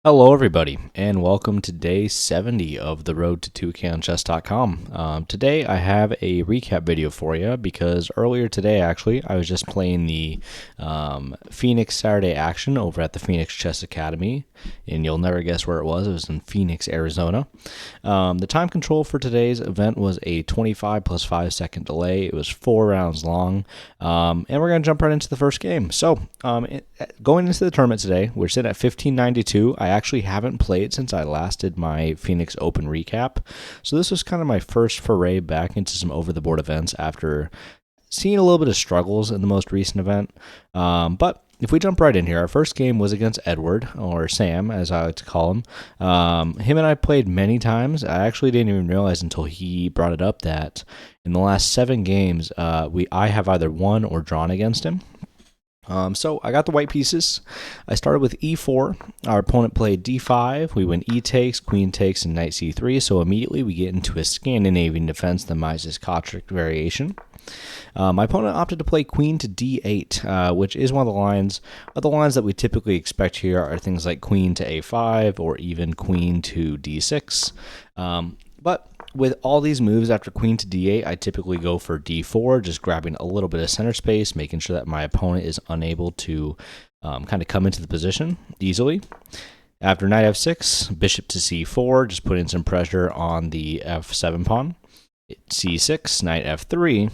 Hello, everybody, and welcome to day 70 of the road to 2KOnChess.com. Today, I have a recap video for you because earlier today, actually, I was just playing the Phoenix Saturday action over at the Phoenix Chess Academy, and you'll never guess where it was. It was in Phoenix, Arizona. The time control for today's event was a 25 plus 5 second delay. It was 4 rounds long, and we're going to jump right into the first game. So, going into the tournament today, we're sitting at 1592. I actually haven't played since I last did my Phoenix Open recap. So this was kind of my first foray back into some over-the-board events after seeing a little bit of struggles in the most recent event. But if we jump right in here, our first game was against Edward, or Sam, as I like to call him. Him and I played many times. I actually didn't even realize until he brought it up that in the last 7 games, I have either won or drawn against him. So I got the white pieces. I started with e4. Our opponent played d5. We went e takes, queen takes, and knight c3. So immediately we get into a Scandinavian defense, the Mises-Kotrick variation. My opponent opted to play queen to d8, which is one of the lines. The lines that we typically expect here are things like queen to a5 or even queen to d6. But with all these moves after queen to d8, I typically go for d4, just grabbing a little bit of center space, making sure that my opponent is unable to kind of come into the position easily. After knight f6, bishop to c4, just putting some pressure on the f7 pawn. c6, knight f3.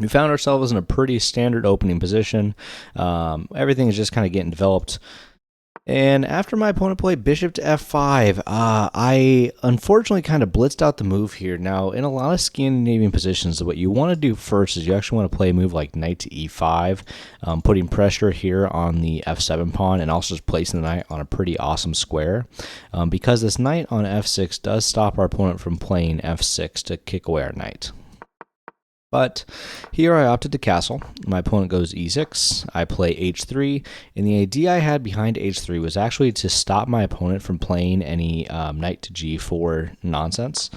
We found ourselves in a pretty standard opening position. Everything is just kind of getting developed. And after my opponent played bishop to f5, I unfortunately kind of blitzed out the move here. Now, in a lot of Scandinavian positions, what you want to do first is you actually want to play a move like knight to e5, putting pressure here on the f7 pawn and also just placing the knight on a pretty awesome square. Because this knight on f6 does stop our opponent from playing f6 to kick away our knight. But here I opted to castle. My opponent goes e6. I play h3. And the idea I had behind h3 was actually to stop my opponent from playing any knight to g4 nonsense.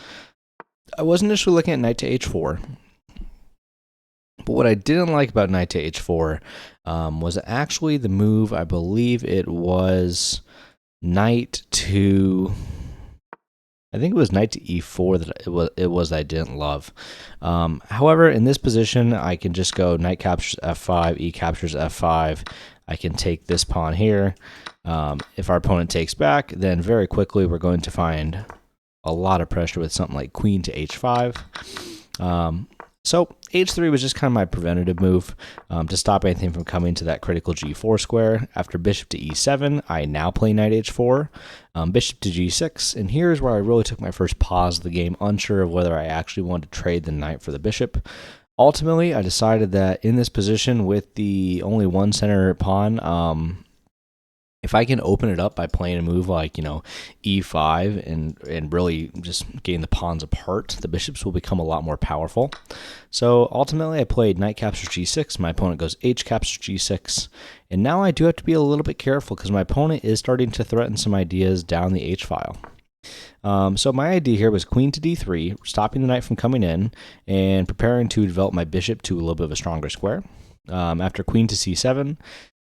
I was initially looking at knight to h4. But what I didn't like about knight to h4 was actually the move, I believe it was knight to... I think it was knight to e4 that it was that I didn't love. However, in this position, I can just go knight captures f5, e captures f5. I can take this pawn here. If our opponent takes back, then very quickly we're going to find a lot of pressure with something like queen to h5. So h3 was just kind of my preventative move to stop anything from coming to that critical g4 square. After bishop to e7, I now play knight h4, bishop to g6, and here's where I really took my first pause of the game, unsure of whether I actually wanted to trade the knight for the bishop. Ultimately, I decided that in this position with the only one center pawn, if I can open it up by playing a move like, e5 and really just getting the pawns apart, the bishops will become a lot more powerful. So ultimately, I played knight captures g6. My opponent goes h captures g6. And now I do have to be a little bit careful because my opponent is starting to threaten some ideas down the h file. So my idea here was queen to d3, stopping the knight from coming in and preparing to develop my bishop to a little bit of a stronger square. After queen to c7,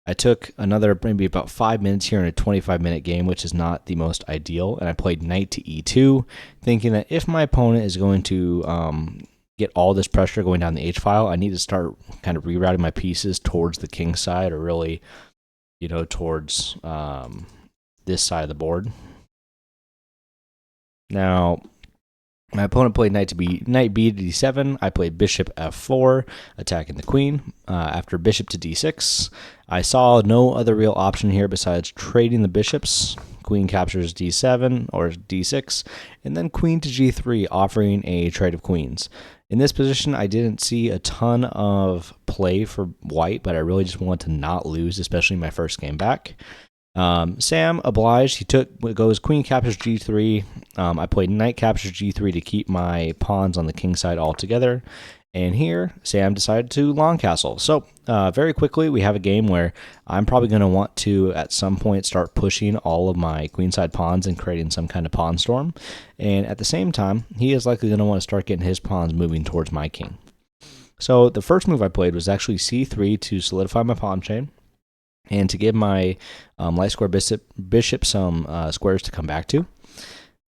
I took another maybe about 5 minutes here in a 25-minute game, which is not the most ideal, and I played knight to e2, thinking that if my opponent is going to get all this pressure going down the h-file, I need to start kind of rerouting my pieces towards the king side, or really, towards this side of the board. Now, my opponent played knight b to d7. I played bishop f4, attacking the queen. After bishop to d6, I saw no other real option here besides trading the bishops. Queen captures d7 or d6, and then queen to g3, offering a trade of queens. In this position, I didn't see a ton of play for white, but I really just wanted to not lose, especially my first game back. Sam obliged. He goes queen captures g3. I played knight captures g3 to keep my pawns on the king side all together. And here, Sam decided to long castle. So very quickly, we have a game where I'm probably going to want to, at some point, start pushing all of my queenside pawns and creating some kind of pawn storm. And at the same time, he is likely going to want to start getting his pawns moving towards my king. So the first move I played was actually c3 to solidify my pawn chain. and to give my light square bishop some squares to come back to.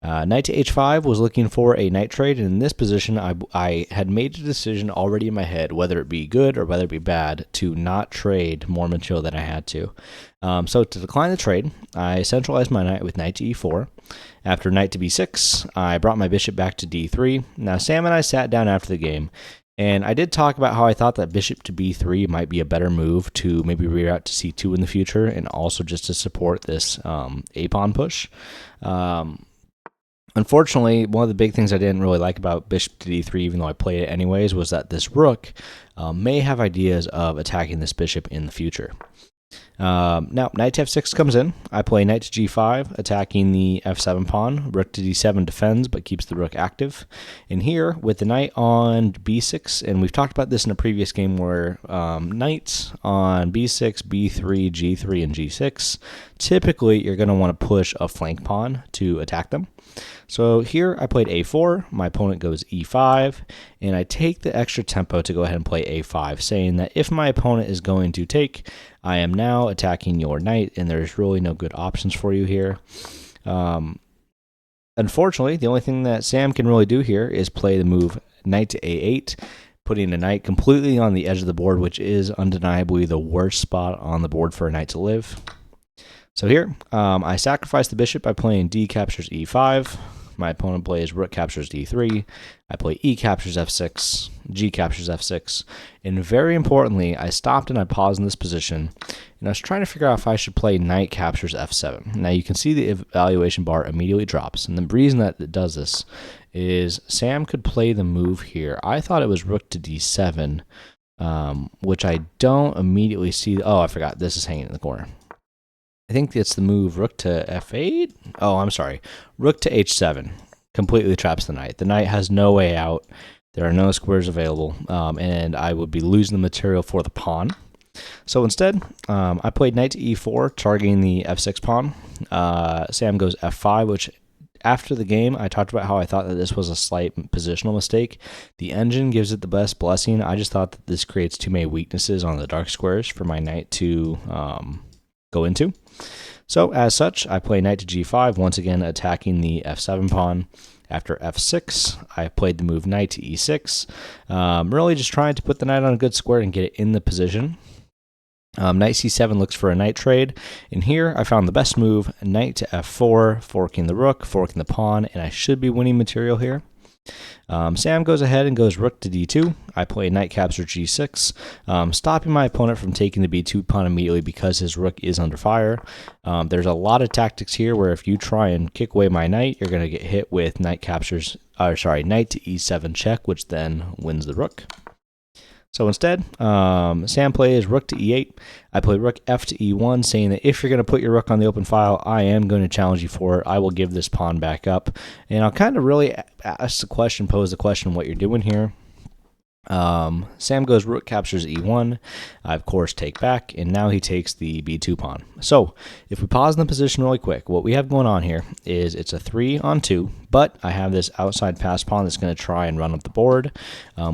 Knight to h5 was looking for a knight trade, and in this position, I had made a decision already in my head, whether it be good or whether it be bad, to not trade more material than I had to. So to decline the trade, I centralized my knight with knight to e4. After knight to b6, I brought my bishop back to d3. Now Sam and I sat down after the game, and I did talk about how I thought that bishop to b3 might be a better move to maybe reroute to c2 in the future, and also just to support this a-pawn push. Unfortunately, one of the big things I didn't really like about bishop to d3, even though I played it anyways, was that this rook may have ideas of attacking this bishop in the future. Now, knight to f6 comes in. I play knight to g5, attacking the f7 pawn. Rook to d7 defends, but keeps the rook active. And here, with the knight on b6, and we've talked about this in a previous game where knights on b6, b3, g3, and g6, typically you're going to want to push a flank pawn to attack them. So here I played a4, my opponent goes e5, and I take the extra tempo to go ahead and play a5, saying that if my opponent is going to take, I am now attacking your knight, and there's really no good options for you here. Unfortunately, the only thing that Sam can really do here is play the move knight to a8, putting a knight completely on the edge of the board, which is undeniably the worst spot on the board for a knight to live. So here, I sacrifice the bishop by playing d captures e5. My opponent plays rook captures d3. I play e captures f6, g captures f6. And very importantly, I stopped and I paused in this position, and I was trying to figure out if I should play knight captures f7. Now you can see the evaluation bar immediately drops, and the reason that it does this is Sam could play the move here. I thought it was rook to d7, which I don't immediately see. Oh, I forgot. This is hanging in the corner. I think it's the move rook to f8. Oh, I'm sorry. Rook to h7 completely traps the knight. The knight has no way out. There are no squares available, and I would be losing the material for the pawn. So instead, I played knight to e4, targeting the f6 pawn. Sam goes f5, which after the game, I talked about how I thought that this was a slight positional mistake. The engine gives it the best blessing. I just thought that this creates too many weaknesses on the dark squares for my knight to go into. So as such, I play knight to g5, once again attacking the f7 pawn. After f6, I played the move knight to e6, really just trying to put the knight on a good square and get it in the position. Knight c7 looks for a knight trade, and here I found the best move, knight to f4, forking the rook, forking the pawn, and I should be winning material here. Sam goes ahead and goes rook to d2. I play knight capture g6, stopping my opponent from taking the b2 pawn immediately because his rook is under fire. There's a lot of tactics here where if you try and kick away my knight, you're going to get hit with knight to e7 check, which then wins the rook. So instead, Sam plays rook to e8. I play rook f to e1, saying that if you're going to put your rook on the open file, I am going to challenge you for it. I will give this pawn back up. And I'll kind of really pose the question, what you're doing here. Sam goes rook captures e1. I, of course, take back, and now he takes the b2 pawn. So if we pause in the position really quick, what we have going on here is it's a 3-on-2, but I have this outside pass pawn that's going to try and run up the board.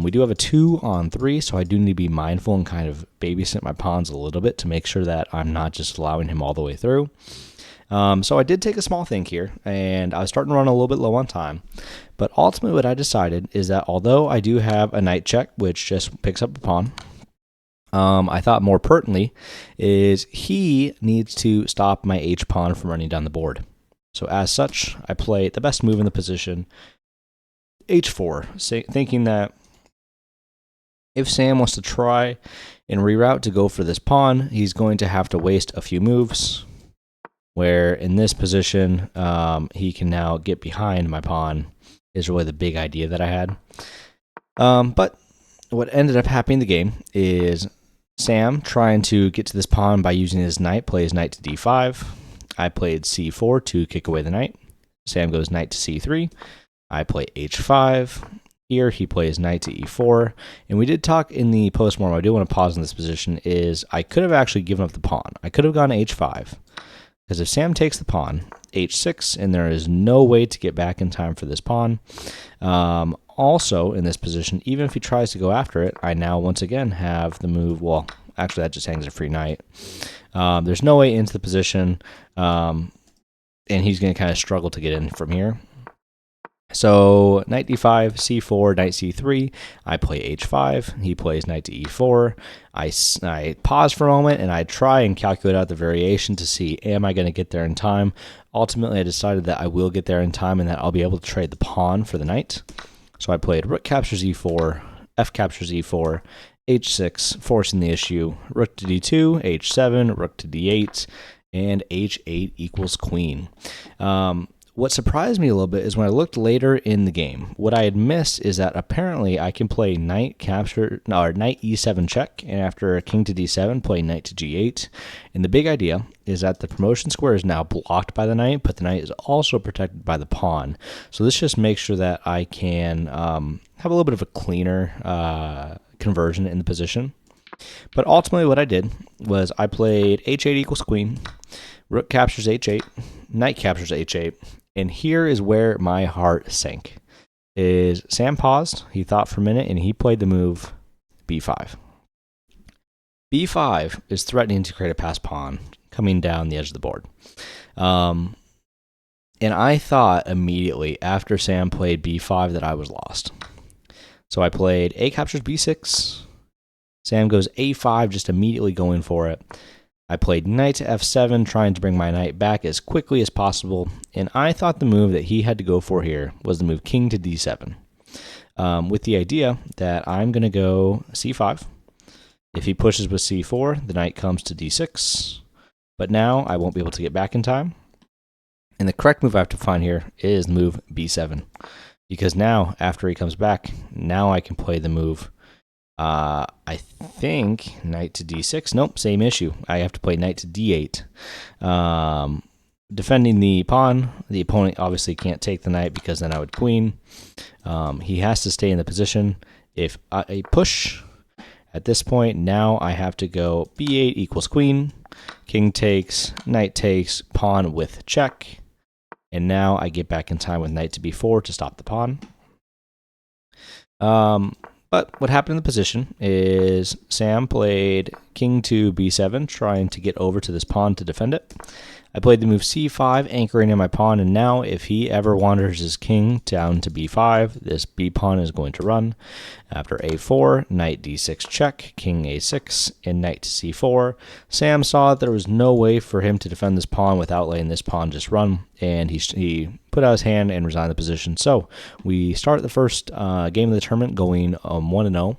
We do have a 2-on-3, so I do need to be mindful and kind of babysit my pawns a little bit to make sure that I'm not just allowing him all the way through. So I did take a small think here, and I was starting to run a little bit low on time. But ultimately what I decided is that although I do have a knight check, which just picks up a pawn, I thought more pertinently is he needs to stop my h-pawn from running down the board. So as such, I play the best move in the position, h4, thinking that if Sam wants to try and reroute to go for this pawn, he's going to have to waste a few moves, where in this position, he can now get behind my pawn, is really the big idea that I had. But what ended up happening in the game is Sam, trying to get to this pawn by using his knight, plays knight to d5. I played c4 to kick away the knight. Sam goes knight to c3. I play h5. Here he plays knight to e4. And we did talk in the post-mortem, I do want to pause in this position, is I could have actually given up the pawn. I could have gone to h5. Because if Sam takes the pawn, h6, and there is no way to get back in time for this pawn. Also, in this position, even if he tries to go after it, I now once again have the move, well, actually, that just hangs a free knight. There's no way into the position, and he's going to kind of struggle to get in from here. So knight d5, c4, knight c3. I play h5. He plays knight to e4. I pause for a moment and I try and calculate out the variation to see, am I going to get there in time? Ultimately, I decided that I will get there in time and that I'll be able to trade the pawn for the knight. So I played rook captures e4, f captures e4, h6, forcing the issue, rook to d2, h7, rook to d8, and h8 equals queen. What surprised me a little bit is when I looked later in the game, what I had missed is that apparently I can play knight e7 check, and after king to d7, play knight to g8. And the big idea is that the promotion square is now blocked by the knight, but the knight is also protected by the pawn. So this just makes sure that I can have a little bit of a cleaner conversion in the position. But ultimately what I did was I played h8 equals queen, rook captures h8, knight captures h8, and here is where my heart sank. Sam paused, he thought for a minute, and he played the move b5. b5 is threatening to create a passed pawn coming down the edge of the board. And I thought immediately after Sam played b5 that I was lost. So I played a captures b6. Sam goes a5, just immediately going for it. I played knight to f7, trying to bring my knight back as quickly as possible, and I thought the move that he had to go for here was the move king to d7, with the idea that I'm going to go c5. If he pushes with c4, the knight comes to d6, but now I won't be able to get back in time. And the correct move I have to find here is the move b7, because now, after he comes back, now I can play the move I think knight to d6. Nope, same issue. I have to play knight to d8. Defending the pawn, the opponent obviously can't take the knight because then I would queen. He has to stay in the position. If I push at this point, now I have to go b8 equals queen. King takes, knight takes, pawn with check. And now I get back in time with knight to b4 to stop the pawn. But what happened in the position is Sam played king to b7, trying to get over to this pawn to defend it. I played the move c5, anchoring in my pawn, and now if he ever wanders his king down to b5, this b pawn is going to run. After a4, knight d6 check, king a6, and knight to c4. Sam saw that there was no way for him to defend this pawn without letting this pawn just run, and he put out his hand and resigned the position. So we start the first game of the tournament going 1-0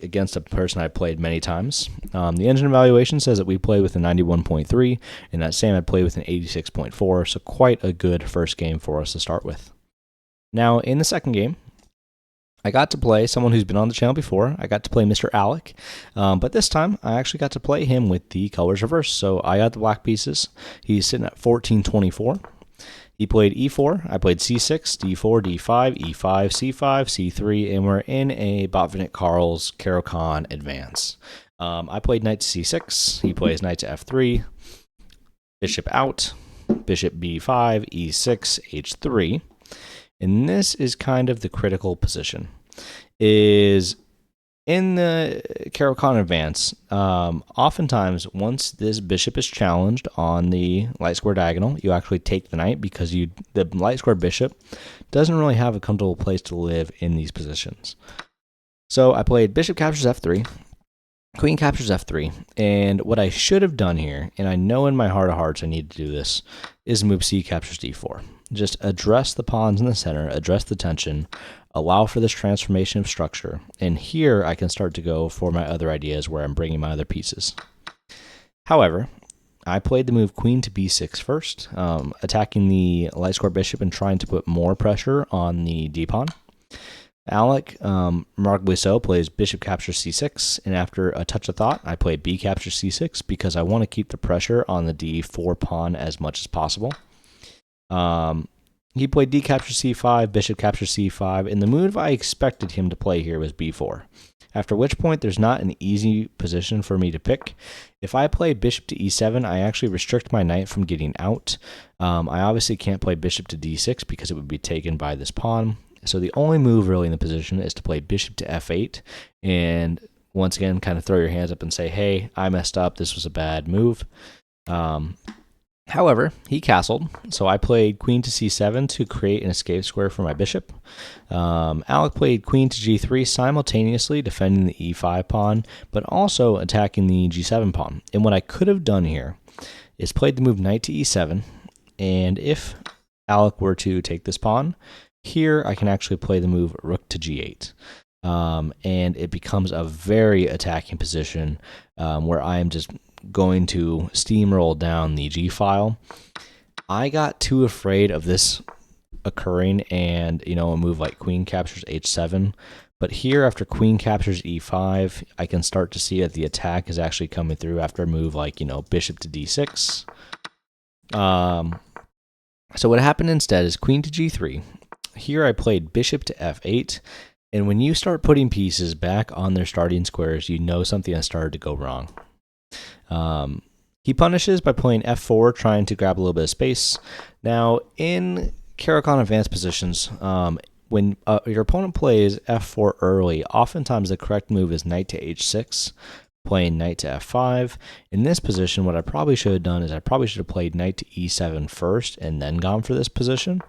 against a person I played many times. The engine evaluation says that we played with a 91.3 and that Sam had played with an 86.4, so quite a good first game for us to start with. Now, in the second game, I got to play someone who's been on the channel before. I got to play Mr. Alec, but this time I actually got to play him with the colors reversed. So I got the black pieces. He's sitting at 1424. He played e4, I played c6, d4, d5, e5, c5, c3, and we're in a Botvinnik Karl's Caro-Kann advance. I played knight to c6, he plays knight to f3, bishop out, bishop b5, e6, h3. And this is kind of the critical position. Is in the Caro-Kann advance, oftentimes once this bishop is challenged on the light square diagonal, you actually take the knight because the light square bishop doesn't really have a comfortable place to live in these positions. So I played bishop captures f3, queen captures f3, and what I should have done here, and I know in my heart of hearts I need to do this, is move c captures d4. Just address the pawns in the center, address the tension, allow for this transformation of structure, and here I can start to go for my other ideas where I'm bringing my other pieces. However, I played the move queen to b6 first, attacking the light square bishop and trying to put more pressure on the d-pawn. Alec, remarkably so, plays bishop captures c6, and after a touch of thought, I played b captures c6 because I want to keep the pressure on the d4 pawn as much as possible. He played d captures c5, bishop captures c5, and the move I expected him to play here was b4. After which point, there's not an easy position for me to pick. If I play bishop to e7, I actually restrict my knight from getting out. I obviously can't play bishop to d6 because it would be taken by this pawn. So the only move really in the position is to play bishop to f8 and once again, kind of throw your hands up and say, hey, I messed up. This was a bad move. However, he castled, so I played queen to c7 to create an escape square for my bishop. Alec played queen to g3, simultaneously defending the e5 pawn, but also attacking the g7 pawn. And what I could have done here is played the move knight to e7, and if Alec were to take this pawn, here I can actually play the move rook to g8. And it becomes a very attacking position where I am just going to steamroll down the G file. I got too afraid of this occurring and, a move like queen captures h7. But here, after queen captures e5, I can start to see that the attack is actually coming through after a move like, bishop to d6. So what happened instead is queen to g3. Here I played bishop to f8. And when you start putting pieces back on their starting squares, you know something has started to go wrong. He punishes by playing f4, trying to grab a little bit of space. Now, in Caro-Kann advanced positions, when your opponent plays f4 early, oftentimes the correct move is knight to h6, playing knight to f5. In this position, what I probably should have done is I probably should have played knight to e7 first and then gone for this position.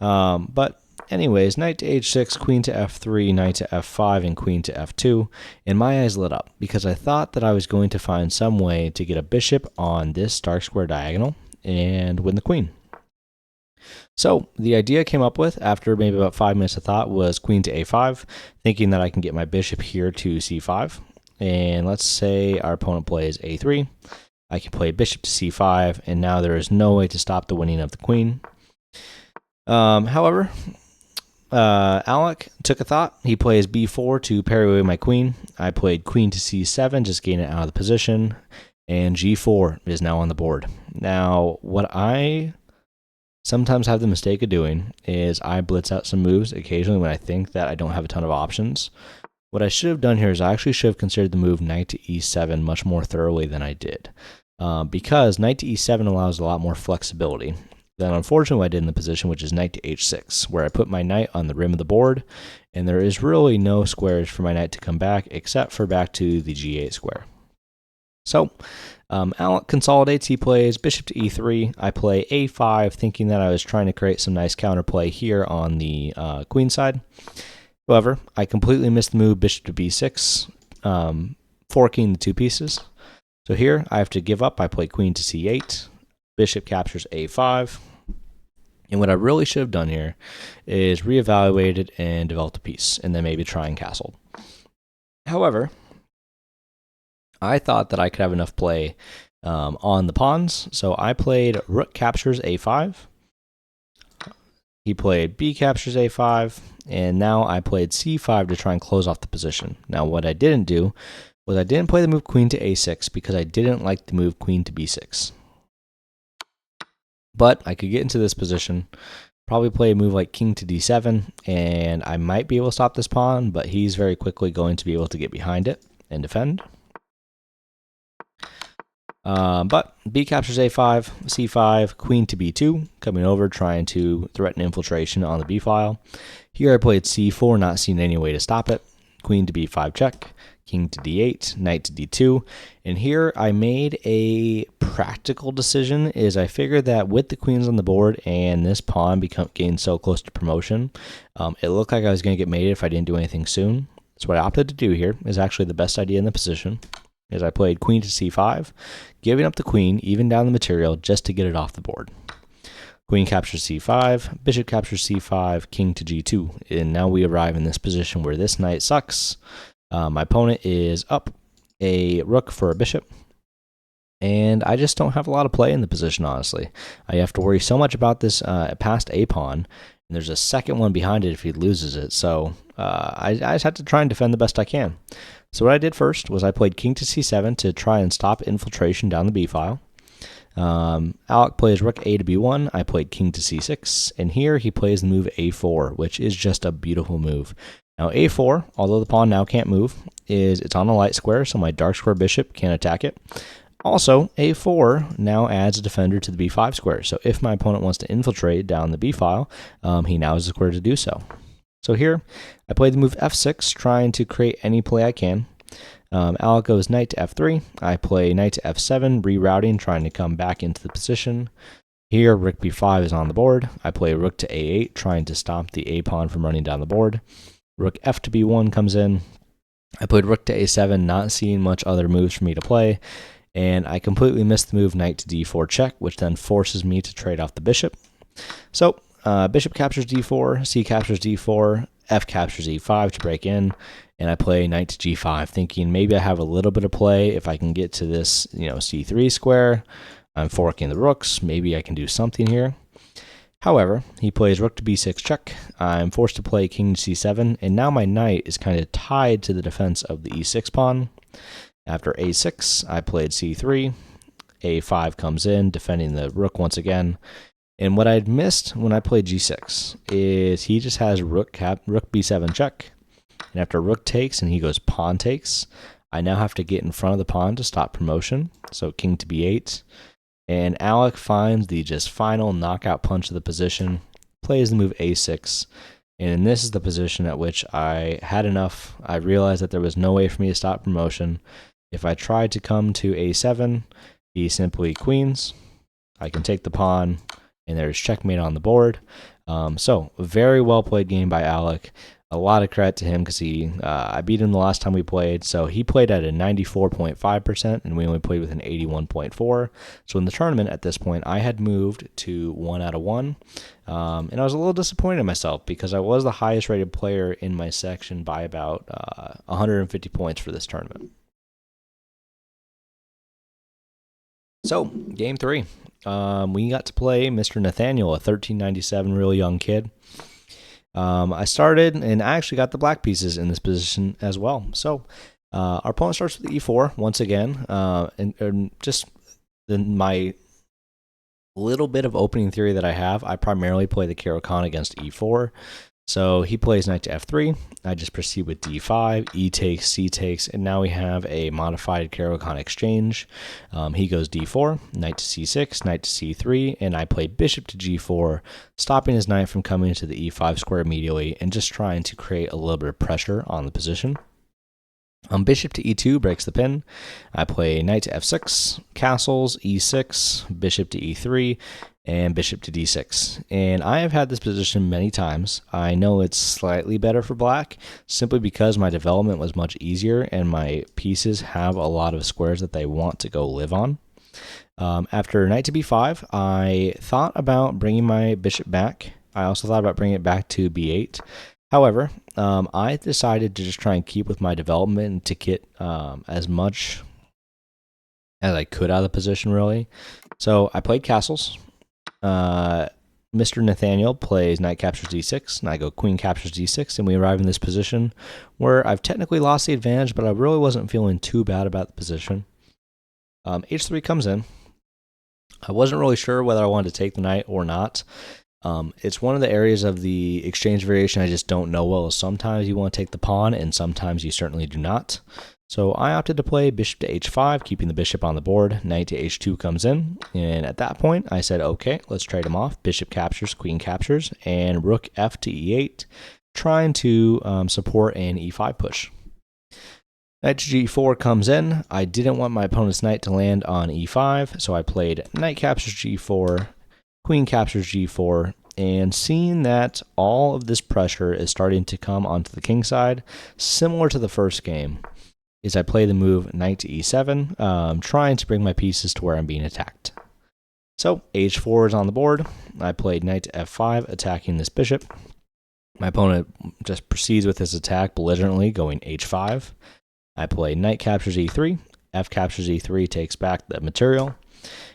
But anyways, knight to h6, queen to f3, knight to f5, and queen to f2, and my eyes lit up because I thought that I was going to find some way to get a bishop on this dark square diagonal and win the queen. So the idea I came up with after maybe about 5 minutes of thought was queen to a5, thinking that I can get my bishop here to c5. And let's say our opponent plays a3. I can play bishop to c5, and now there is no way to stop the winning of the queen. However, Alec took a thought. He plays b4 to parry away my queen. I played queen to c7, just getting it out of the position, and g4 is now on the board. Now, what I sometimes have the mistake of doing is I blitz out some moves occasionally when I think that I don't have a ton of options. What I should have done here is I actually should have considered the move knight to e7 much more thoroughly than I did, because knight to e7 allows a lot more flexibility. Then unfortunately what I did in the position, which is knight to h6, where I put my knight on the rim of the board, and there is really no squares for my knight to come back except for back to the g8 square. So Alec consolidates. He plays bishop to e3. I play a5, thinking that I was trying to create some nice counterplay here on the queen side. However, I completely missed the move bishop to b6, forking the two pieces. So here I have to give up. I play queen to c8. Bishop captures a5. And what I really should have done here is reevaluated and developed a piece, and then maybe try and castle. However, I thought that I could have enough play on the pawns, so I played rook captures a5. He played b captures a5, and now I played c5 to try and close off the position. Now, what I didn't do was I didn't play the move queen to a6 because I didn't like the move queen to b6. But I could get into this position, probably play a move like king to d7, and I might be able to stop this pawn, but he's very quickly going to be able to get behind it and defend. But b captures a5, c5, queen to b2, coming over, trying to threaten infiltration on the b file. Here I played c4, not seeing any way to stop it. Queen to b5 check, king to d8, knight to d2, and here I made a practical decision. Is I figured that with the queens on the board and this pawn getting so close to promotion, it looked like I was going to get mated if I didn't do anything soon. So what I opted to do here is actually the best idea in the position. Is I played queen to c5, giving up the queen, even down the material, just to get it off the board. Queen captures c5, bishop captures c5, king to g2, and now we arrive in this position where this knight sucks. My opponent is up a rook for a bishop, and I just don't have a lot of play in the position, honestly. I have to worry so much about this past a pawn, and there's a second one behind it if he loses it, so I just have to try and defend the best I can. So what I did first was I played king to c7 to try and stop infiltration down the b file. Alec plays rook a to b1. I played king to c6, and here he plays the move a4, which is just a beautiful move. Now a4, although the pawn now can't move, it's on a light square, so my dark square bishop can't attack it. Also, a4 now adds a defender to the b5 square, so if my opponent wants to infiltrate down the b file, he now has a square to do so. So here, I played the move f6, trying to create any play I can. Alec goes knight to f3. I play knight to f7, rerouting, trying to come back into the position. Here, rook b5 is on the board. I play rook to a8, trying to stop the a pawn from running down the board. Rook f to b1 comes in. I played rook to a7, not seeing much other moves for me to play, and I completely missed the move knight to d4 check, which then forces me to trade off the bishop. So, bishop captures d4, c captures d4, f captures e5 to break in, and I play knight to g5, thinking maybe I have a little bit of play if I can get to this, c3 square. I'm forking the rooks. Maybe I can do something here. However, he plays rook to b6 check. I'm forced to play king to c7, and now my knight is kind of tied to the defense of the e6 pawn. After a6, I played c3. a5 comes in, defending the rook once again. And what I'd missed when I played g6 is he just has rook b7 check. And after rook takes and he goes pawn takes, I now have to get in front of the pawn to stop promotion. So king to b8. And Alec finds the just final knockout punch of the position, plays the move a6, and this is the position at which I had enough. I realized that there was no way for me to stop promotion. If I tried to come to a7, he simply queens. I can take the pawn, and there's checkmate on the board. So, a very well played game by Alec. A lot of credit to him because I beat him the last time we played. So he played at a 94.5%, and we only played with an 81.4. So in the tournament at this point, I had moved to 1 out of 1. And I was a little disappointed in myself because I was the highest rated player in my section by about 150 points for this tournament. So, game 3. We got to play Mr. Nathaniel, a 1397 real young kid. I started, and I actually got the black pieces in this position as well. So, our opponent starts with e4 once again, and just my little bit of opening theory that I have, I primarily play the Caro-Kann against e4. So he plays knight to f3. I just proceed with d5, e takes, c takes, and now we have a modified Caro-Kann exchange. He goes d4, knight to c6, knight to c3, and I play bishop to g4, stopping his knight from coming to the e5 square immediately and just trying to create a little bit of pressure on the position. Bishop to e2 breaks the pin. I play knight to f6, castles, e6, bishop to e3, and bishop to d6. And I have had this position many times. I know it's slightly better for black, simply because my development was much easier and my pieces have a lot of squares that they want to go live on. After knight to b5, I thought about bringing my bishop back. I also thought about bringing it back to b8. However, I decided to just try and keep with my development and to get as much as I could out of the position, really. So I played castles. Mr. Nathaniel plays knight captures d6, and I go queen captures d6, and we arrive in this position where I've technically lost the advantage, but I really wasn't feeling too bad about the position. h3 comes in. I wasn't really sure whether I wanted to take the knight or not. It's one of the areas of the exchange variation I just don't know well. Sometimes you want to take the pawn, and sometimes you certainly do not. So I opted to play bishop to h5, keeping the bishop on the board. Knight to h2 comes in, and at that point I said, okay, let's trade them off. Bishop captures, queen captures, and rook f to e8, trying to support an e5 push. Knight to g4 comes in. I didn't want my opponent's knight to land on e5, so I played knight captures g4, queen captures g4, and seeing that all of this pressure is starting to come onto the king side, similar to the first game, is I play the move knight to e7, trying to bring my pieces to where I'm being attacked. So h4 is on the board. I played knight to f5, attacking this bishop. My opponent just proceeds with his attack belligerently, going h5. I play knight captures e3, f captures e3, takes back the material.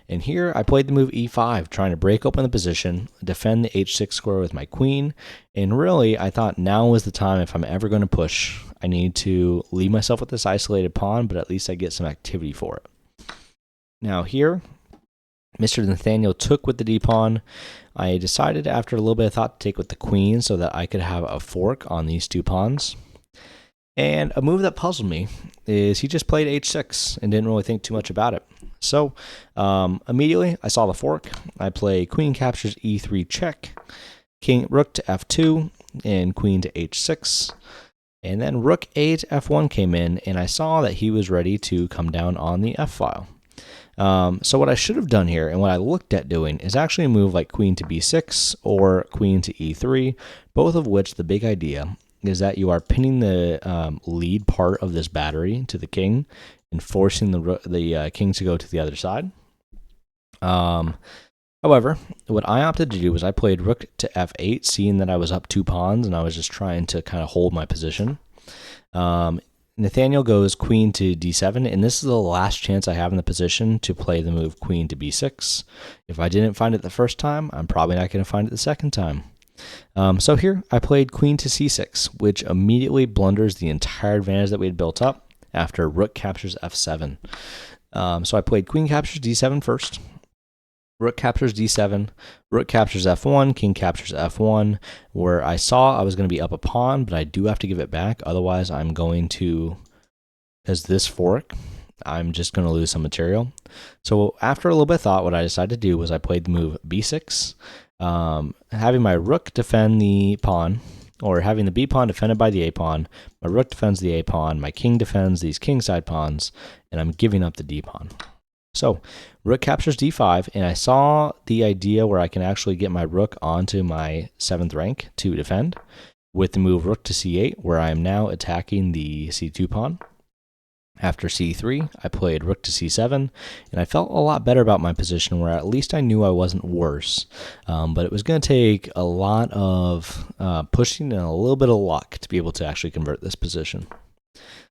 And here I played the move e5, trying to break open the position, defend the h6 square with my queen, and really I thought now was the time. If I'm ever going to push, I need to leave myself with this isolated pawn, but at least I get some activity for it. Now here, Mr. Nathaniel took with the d-pawn. I decided after a little bit of thought to take with the queen so that I could have a fork on these two pawns. And a move that puzzled me is he just played h6 and didn't really think too much about it. So immediately I saw the fork. I play queen captures e3 check, king rook to f2, and queen to h6. And then rook a to f1 came in, and I saw that he was ready to come down on the f file. So what I should have done here, and what I looked at doing, is actually move like queen to b6 or queen to e3, both of which the big idea is that you are pinning the lead part of this battery to the king and forcing the king to go to the other side. However, what I opted to do was I played rook to f8, seeing that I was up 2 pawns and I was just trying to kind of hold my position. Nathaniel goes queen to d7, and this is the last chance I have in the position to play the move queen to b6. If I didn't find it the first time, I'm probably not going to find it the second time. So here I played queen to c6, which immediately blunders the entire advantage that we had built up after rook captures f7. So I played queen captures d7 first. Rook captures d7, rook captures f1, king captures f1, where I saw I was going to be up a pawn, but I do have to give it back. Otherwise, I'm going to, because this fork, I'm just going to lose some material. So after a little bit of thought, what I decided to do was I played the move b6, having my rook defend the pawn, or having the b pawn defended by the a pawn. My rook defends the a pawn, my king defends these kingside pawns, and I'm giving up the d pawn. So rook captures d5, and I saw the idea where I can actually get my rook onto my 7th rank to defend with the move rook to c8, where I am now attacking the c2 pawn. After c3, I played rook to c7, and I felt a lot better about my position, where at least I knew I wasn't worse. But it was going to take a lot of pushing and a little bit of luck to be able to actually convert this position.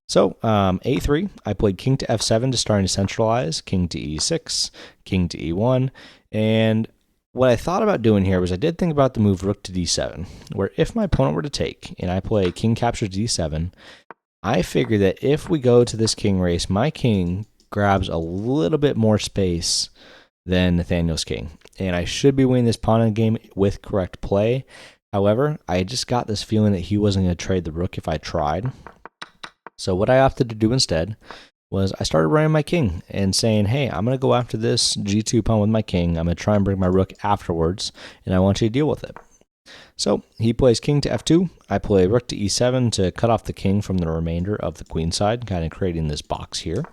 So a3, I played king to f7 to start to centralize, king to e6, king to e1, and what I thought about doing here was I did think about the move rook to d7, where if my opponent were to take and I play king captures d7, I figure that if we go to this king race, my king grabs a little bit more space than Nathaniel's king, and I should be winning this pawn in the game with correct play. However, I just got this feeling that he wasn't going to trade the rook if I tried. So what I opted to do instead was I started running my king and saying, hey, I'm going to go after this g2 pawn with my king. I'm going to try and bring my rook afterwards, and I want you to deal with it. So he plays king to f2. I play rook to e7 to cut off the king from the remainder of the queen side, kind of creating this box here.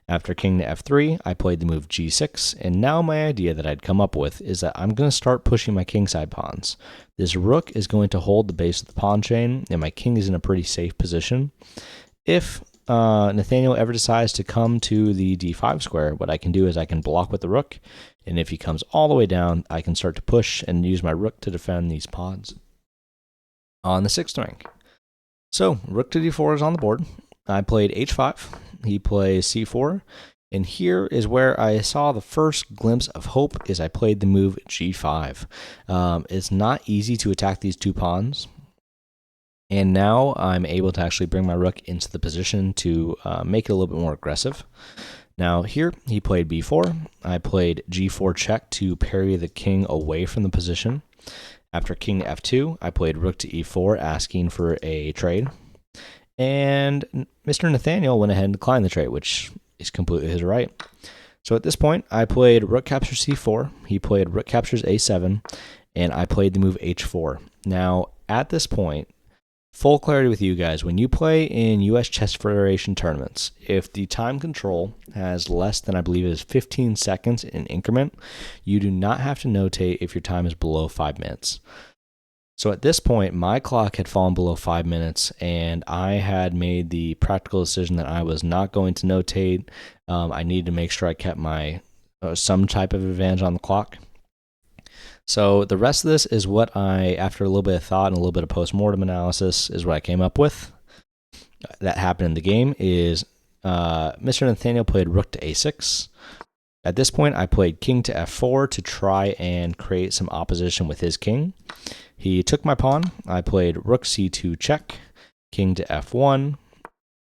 After king to f3, I played the move g6, and now my idea that I'd come up with is that I'm going to start pushing my kingside pawns. This rook is going to hold the base of the pawn chain, and my king is in a pretty safe position. If Nathaniel ever decides to come to the d5 square, what I can do is I can block with the rook, and if he comes all the way down, I can start to push and use my rook to defend these pawns on the 6th rank. So rook to d4 is on the board. I played h5. He plays c4, and here is where I saw the first glimpse of hope. Is I played the move g5. It's not easy to attack these 2 pawns. And now I'm able to actually bring my rook into the position to make it a little bit more aggressive. Now here, he played b4. I played g4 check to parry the king away from the position. After king to f2, I played rook to e4, asking for a trade. And Mr. Nathaniel went ahead and declined the trade, which is completely his right. So at this point, I played rook captures c4. He played rook captures a7, and I played the move h4. Now, at this point, full clarity with you guys, when you play in US Chess Federation tournaments, if the time control has less than, I believe it is 15 seconds in an increment, you do not have to notate if your time is below 5 minutes. So at this point, my clock had fallen below 5 minutes, and I had made the practical decision that I was not going to notate. I needed to make sure I kept my some type of advantage on the clock. So the rest of this is what I, after a little bit of thought and a little bit of post-mortem analysis, is what I came up with. That happened in the game is Mr. Nathaniel played rook to a6. At this point, I played king to f4 to try and create some opposition with his king. He took my pawn. I played rook c2 check, king to f1,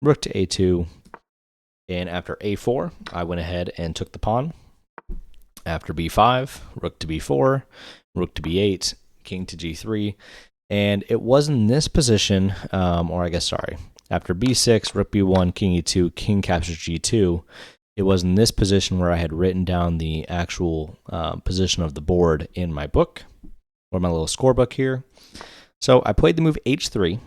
rook to a2, and after a4, I went ahead and took the pawn. After b5, rook to b4, rook to b8, king to g3, and it was in this position, after b6, rook b1, king e2, king captures g2, it was in this position where I had written down the actual position of the board in my book, or my little scorebook here. So I played the move h3.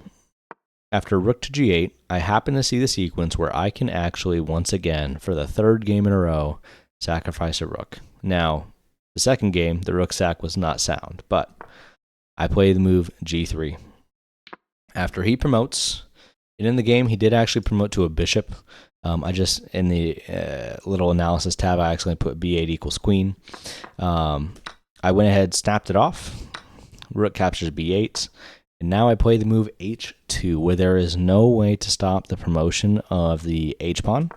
After rook to g8, I happen to see the sequence where I can actually, once again, for the third game in a row, sacrifice a rook. Now, the second game, the rook sack was not sound, but I play the move g3. After he promotes, and in the game, he did actually promote to a bishop. I just, in the little analysis tab, I actually put b8 equals queen. I went ahead, snapped it off. Rook captures b8. And now I play the move h2, where there is no way to stop the promotion of the h-pawn.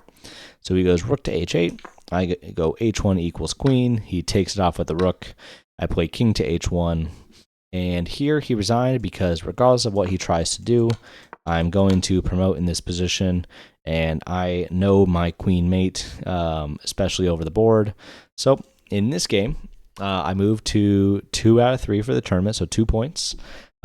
So he goes rook to h8. I go h1 equals queen. He takes it off with the rook. I play king to h1. And here he resigned because regardless of what he tries to do, I'm going to promote in this position. And I know my queen mate, especially over the board. So in this game, I moved to 2 out of 3 for the tournament, so 2 points.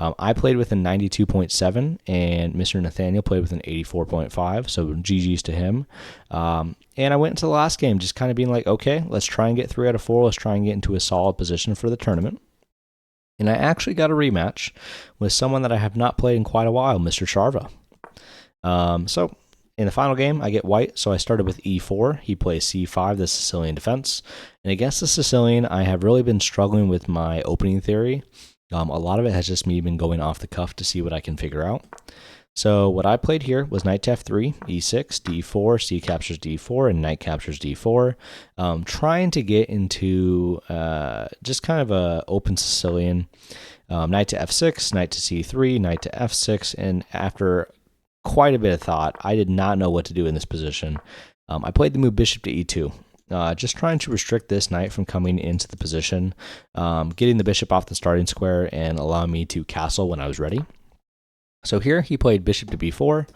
I played with a 92.7, and Mr. Nathaniel played with an 84.5, so GG's to him. And I went into the last game just kind of being like, okay, let's try and get 3 out of 4. Let's try and get into a solid position for the tournament. And I actually got a rematch with someone that I have not played in quite a while, Mr. Sharva. So in the final game, I get white, so I started with e4. He plays c5, the Sicilian defense. And against the Sicilian, I have really been struggling with my opening theory. A lot of it has just me been going off the cuff to see what I can figure out. So what I played here was knight to f3, e6, d4, c captures d4, and knight captures d4. Trying to get into just kind of a open Sicilian. Knight to f6, knight to c3, knight to f6, and after quite a bit of thought, I did not know what to do in this position. I played the move bishop to e2. Just trying to restrict this knight from coming into the position, getting the bishop off the starting square and allowing me to castle when I was ready. So here he played bishop to b4.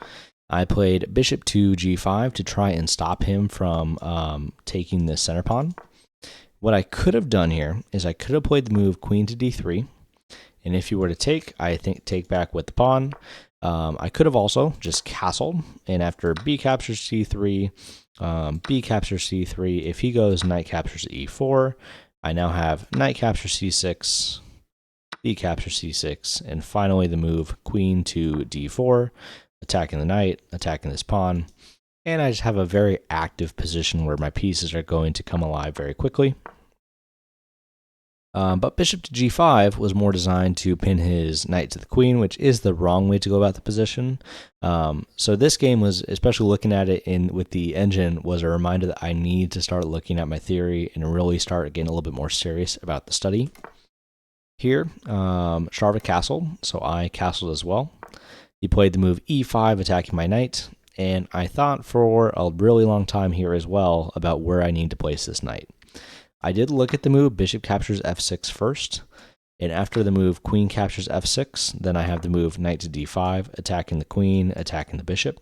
I played bishop to g5 to try and stop him from taking the center pawn. What I could have done here is I could have played the move queen to d3. And if you were to take, I think take back with the pawn. I could have also just castled, and after b captures c3, b captures c3, if he goes knight captures e4, I now have knight captures c6, b captures c6, and finally the move queen to d4, attacking the knight, attacking this pawn, and I just have a very active position where my pieces are going to come alive very quickly. But bishop to g5 was more designed to pin his knight to the queen, which is the wrong way to go about the position. So this game was, especially looking at it with the engine, was a reminder that I need to start looking at my theory and really start getting a little bit more serious about the study. Here, Sharva castled, so I castled as well. He played the move e5, attacking my knight, and I thought for a really long time here as well about where I need to place this knight. I did look at the move bishop captures f6 first, and after the move queen captures f6, then I have the move knight to d5, attacking the queen, attacking the bishop.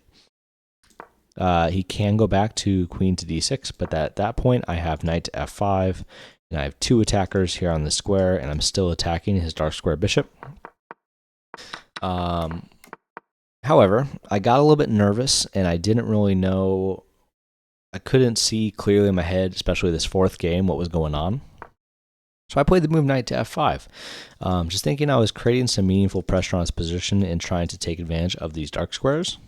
He can go back to queen to d6, but at that point I have knight to f5, and I have 2 attackers here on the square, and I'm still attacking his dark square bishop. However, I got a little bit nervous, and I didn't really know. I couldn't see clearly in my head, especially this 4th game, what was going on. So I played the move knight to f5, just thinking I was creating some meaningful pressure on his position and trying to take advantage of these dark squares.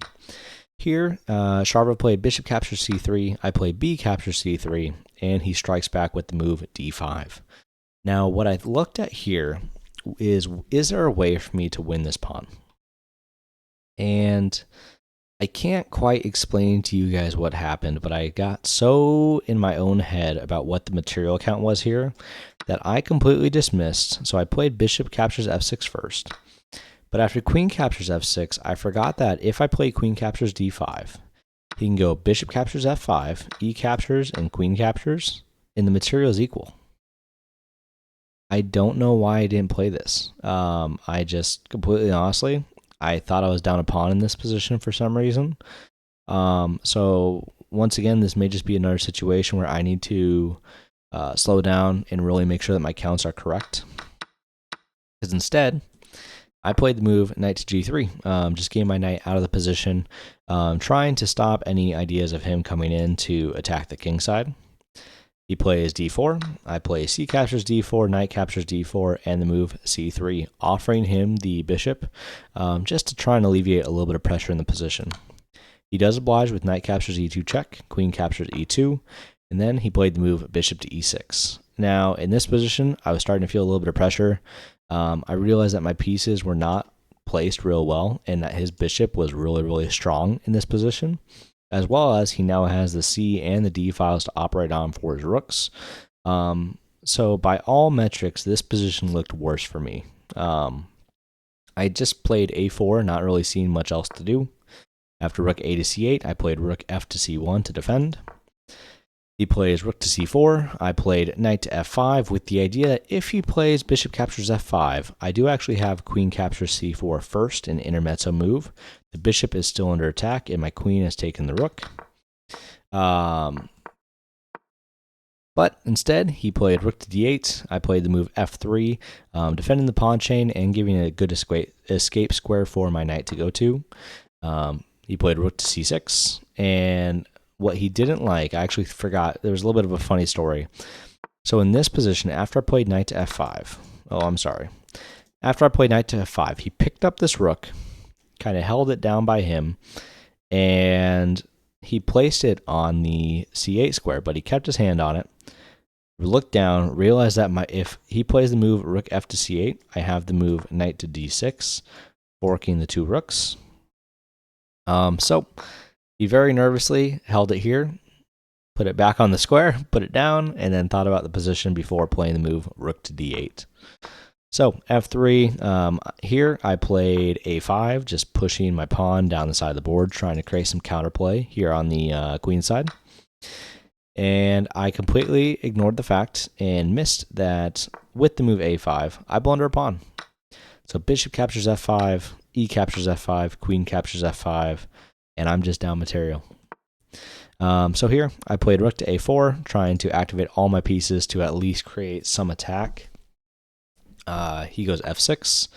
Here, Sharva played bishop captures c3, I play b captures c3, and he strikes back with the move d5. Now, what I looked at here is there a way for me to win this pawn? And I can't quite explain to you guys what happened, but I got so in my own head about what the material count was here that I completely dismissed. So I played bishop captures f6 first. But after queen captures f6, I forgot that if I play queen captures d5, he can go bishop captures f5, e captures, and queen captures, and the material is equal. I don't know why I didn't play this. I just completely honestly, I thought I was down a pawn in this position for some reason. So once again, this may just be another situation where I need to slow down and really make sure that my counts are correct. Because instead, I played the move knight to g3, just getting my knight out of the position, trying to stop any ideas of him coming in to attack the king side. He plays d4, I play c captures d4, knight captures d4, and the move c3, offering him the bishop just to try and alleviate a little bit of pressure in the position. He does oblige with knight captures e2 check, queen captures e2, and then he played the move bishop to e6. Now, in this position, I was starting to feel a little bit of pressure. I realized that my pieces were not placed real well and that his bishop was really strong in this position, as well as he now has the C and the D files to operate on for his rooks. So by all metrics, this position looked worse for me. I just played a4, not really seeing much else to do. After rook a to c8, I played rook f to c1 to defend. He plays rook to c4. I played knight to f5 with the idea that if he plays bishop captures f5, I do actually have queen captures c4 first, an intermezzo move. The bishop is still under attack, and my queen has taken the rook. But instead, he played rook to d8. I played the move f3, defending the pawn chain and giving a good escape square for my knight to go to. He played rook to c6, and what he didn't like, I actually forgot, there was a little bit of a funny story. So in this position, after I played knight to f5, after I played knight to f5, he picked up this rook, kind of held it down by him, and he placed it on the c8 square, but he kept his hand on it. Looked down, realized that if he plays the move rook f to c8, I have the move knight to d6, forking the two rooks. So he very nervously held it here, put it back on the square, put it down, and then thought about the position before playing the move rook to d8. So f3, here I played a5, just pushing my pawn down the side of the board, trying to create some counterplay here on the queen side. And I completely ignored the fact and missed that with the move a5, I blunder a pawn. So bishop captures f5, e captures f5, queen captures f5, and I'm just down material. So here, I played rook to a4, trying to activate all my pieces to at least create some attack. He goes f6.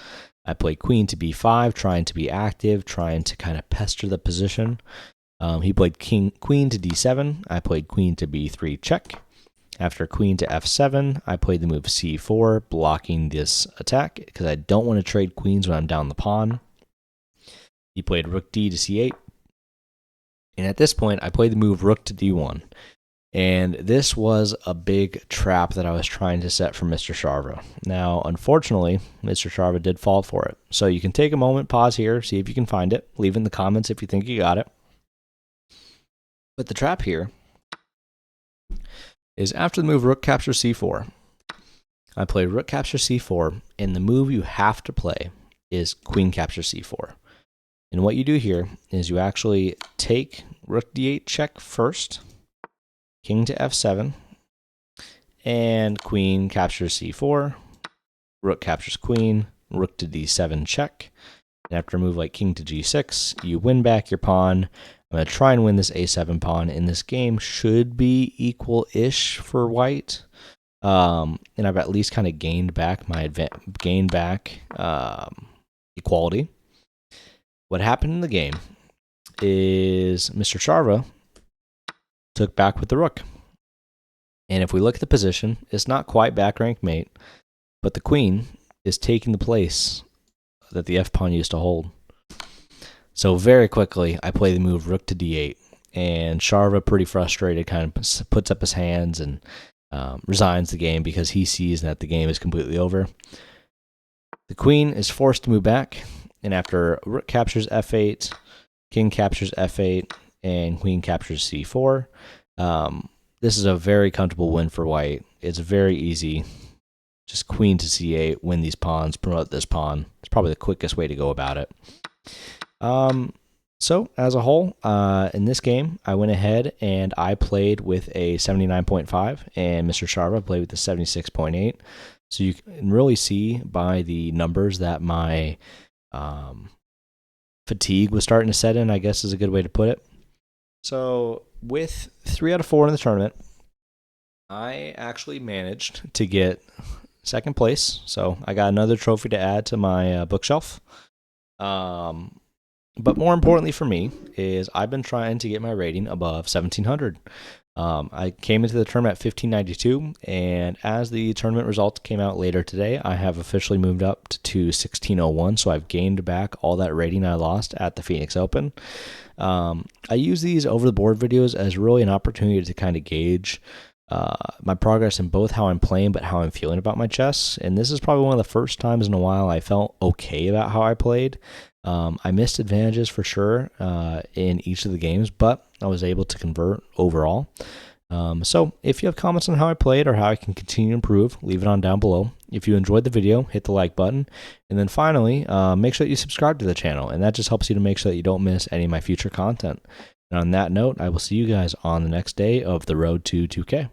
I played queen to b5, trying to be active, trying to kind of pester the position. He played queen to d7. I played queen to b3 check. After queen to f7, I played the move c4, blocking this attack because I don't want to trade queens when I'm down the pawn. He played rook d to c8. And at this point, I played the move rook to d1. And this was a big trap that I was trying to set for Mr. Sharva. Now, unfortunately, Mr. Sharva did fall for it. So you can take a moment, pause here, see if you can find it. Leave in the comments if you think you got it. But the trap here is after the move rook captures c4. I play rook captures c4, and the move you have to play is queen captures c4. And what you do here is you actually take rook d8 check first, king to f7, and queen captures c4, rook captures queen, rook to d7 check. And after a move like king to g6, you win back your pawn. I'm going to try and win this a7 pawn, and this game should be equal-ish for white. And I've at least kind of gained back equality. What happened in the game is Mr. Sharva took back with the rook. And if we look at the position, it's not quite back rank mate, but the queen is taking the place that the f-pawn used to hold. So very quickly, I play the move rook to d8, and Sharva, pretty frustrated, kind of puts up his hands and resigns the game because he sees that the game is completely over. The queen is forced to move back, and after rook captures f8, king captures f8, and queen captures c4, this is a very comfortable win for white. It's very easy. Just queen to c8, win these pawns, promote this pawn. It's probably the quickest way to go about it. So as a whole, in this game, I went ahead and I played with a 79.5, and Mr. Sharva played with a 76.8. So you can really see by the numbers that my fatigue was starting to set in, I guess is a good way to put it. So with 3 out of 4 in the tournament, I actually managed to get second place. So I got another trophy to add to my bookshelf. But more importantly for me is I've been trying to get my rating above 1700. I came into the tournament at 1592, and as the tournament results came out later today, I have officially moved up to 1601, so I've gained back all that rating I lost at the Phoenix Open. I use these over-the-board videos as really an opportunity to kind of gauge my progress in both how I'm playing but how I'm feeling about my chess. And this is probably one of the first times in a while I felt okay about how I played. I missed advantages for sure in each of the games, but I was able to convert overall. So if you have comments on how I played or how I can continue to improve, leave it on down below. If you enjoyed the video, hit the like button. And then finally, make sure that you subscribe to the channel. And that just helps you to make sure that you don't miss any of my future content. And on that note, I will see you guys on the next day of the road to 2K.